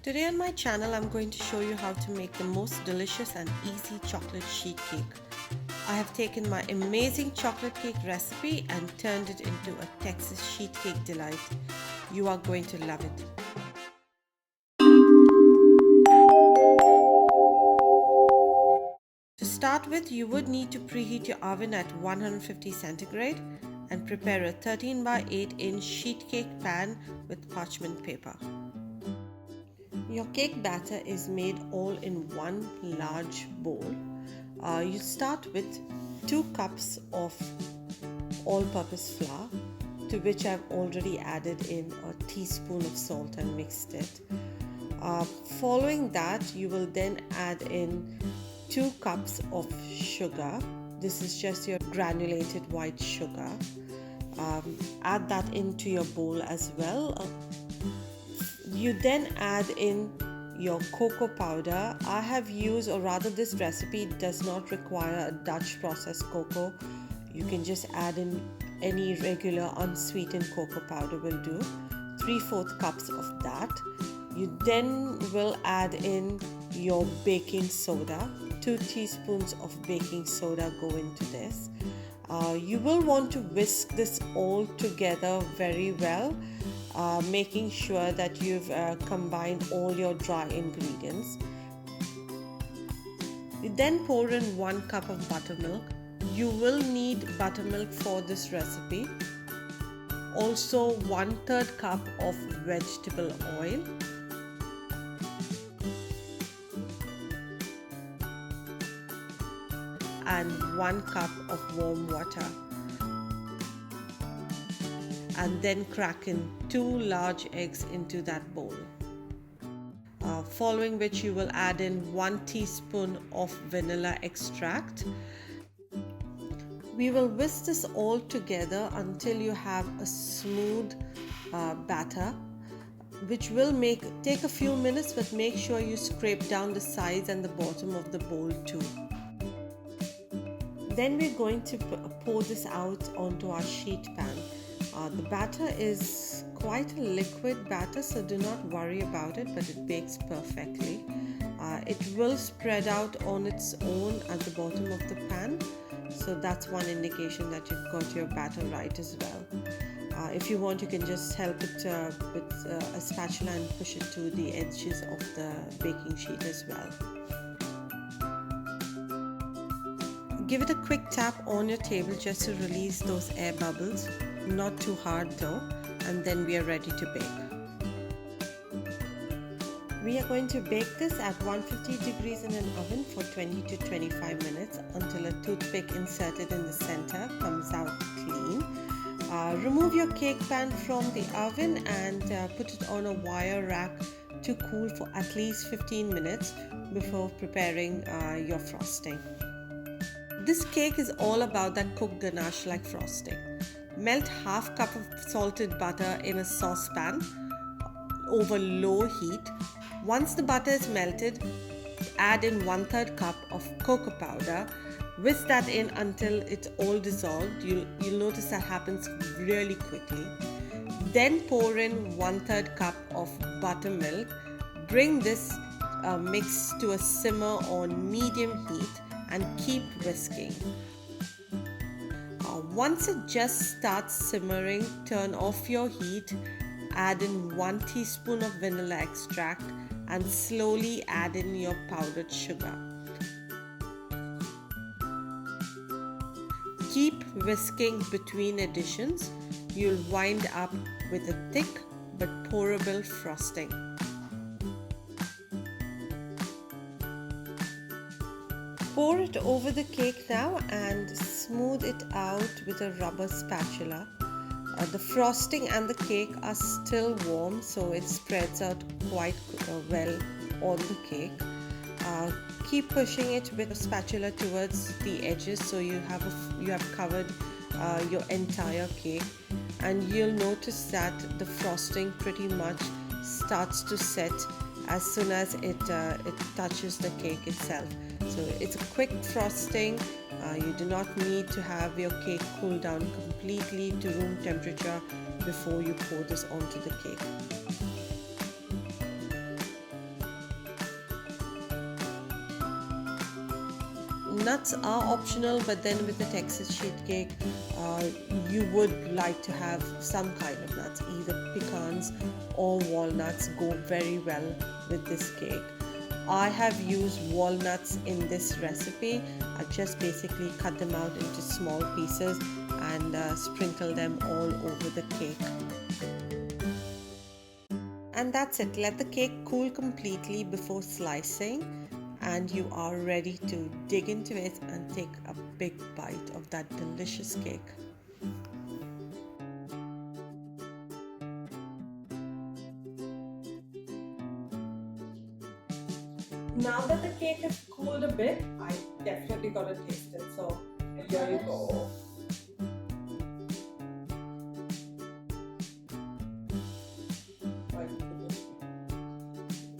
Today on my channel I'm going to show you how to make the most delicious and easy chocolate sheet cake. I have taken my amazing chocolate cake recipe and turned it into a Texas sheet cake delight. You are going to love it. To start with, you would need to preheat your oven at 150 centigrade and prepare a 13 by 8 inch sheet cake pan with parchment paper. Your cake batter is made all in one large bowl. You start with 2 cups of all-purpose flour, to which I've already added in a teaspoon of salt and mixed it. Following that, you will then add in 2 cups of sugar. This is just your granulated white sugar. Add that into your bowl as well. You then add in your cocoa powder. I have used, or rather this recipe does not require a Dutch processed cocoa. You can just add in any regular unsweetened cocoa powder will do. 3/4 cups of that. You then will add in your baking soda. 2 teaspoons of baking soda go into this. You will want to whisk this all together very well, making sure that you've combined all your dry ingredients. You then pour in 1 cup of buttermilk. You will need buttermilk for this recipe. Also 1/3 cup of vegetable oil. And 1 cup of warm water, and then crack in 2 large eggs into that bowl. Following which you will add in 1 teaspoon of vanilla extract. We will whisk this all together until you have a smooth batter, which will take a few minutes, but make sure you scrape down the sides and the bottom of the bowl too. Then we're going to pour this out onto our sheet pan. The batter is quite a liquid batter, so do not worry about it, but it bakes perfectly. It will spread out on its own at the bottom of the pan, so that's one indication that you've got your batter right as well. If you want, you can just help it with a spatula and push it to the edges of the baking sheet as well. Give it a quick tap on your table just to release those air bubbles, not too hard though, and then we are ready to bake. We are going to bake this at 150 degrees in an oven for 20 to 25 minutes until a toothpick inserted in the center comes out clean. Remove your cake pan from the oven and put it on a wire rack to cool for at least 15 minutes before preparing your frosting. This cake is all about that cooked ganache like frosting. Melt 1/2 cup of salted butter in a saucepan over low heat. Once the butter is melted, add in 1/3 cup of cocoa powder. Whisk that in until it's all dissolved. You'll notice that happens really quickly. Then pour in 1/3 cup of buttermilk. Bring this mix to a simmer on medium heat and keep whisking. Once it just starts simmering, turn off your heat, add in 1 teaspoon of vanilla extract and slowly add in your powdered sugar. Keep whisking between additions. You'll wind up with a thick but pourable frosting. Pour it over the cake now and smooth it out with a rubber spatula. The frosting and the cake are still warm, so it spreads out quite well on the cake. Keep pushing it with a spatula towards the edges so you have covered your entire cake, and you'll notice that the frosting pretty much starts to set as soon as it touches the cake itself. So it's a quick frosting. You do not need to have your cake cool down completely to room temperature before you pour this onto the cake. Nuts are optional, but then with the Texas sheet cake, you would like to have some kind of nuts. Either pecans or walnuts go very well with this cake. I have used walnuts in this recipe. I just basically cut them out into small pieces and sprinkle them all over the cake. And that's it. Let the cake cool completely before slicing, and you are ready to dig into it and take a big bite of that delicious cake. Now that the cake has cooled a bit, I definitely gotta taste it. So here you go.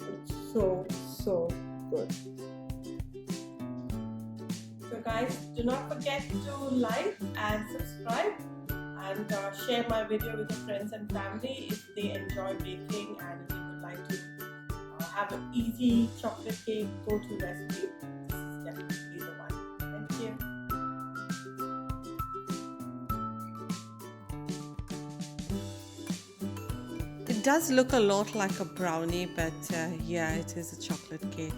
It's so good. So guys, do not forget to like and subscribe, and share my video with your friends and family if they enjoy baking, and if you would like to have an easy chocolate cake go-to recipe. This is definitely the one. Thank you. It does look a lot like a brownie, but yeah, it is a chocolate cake.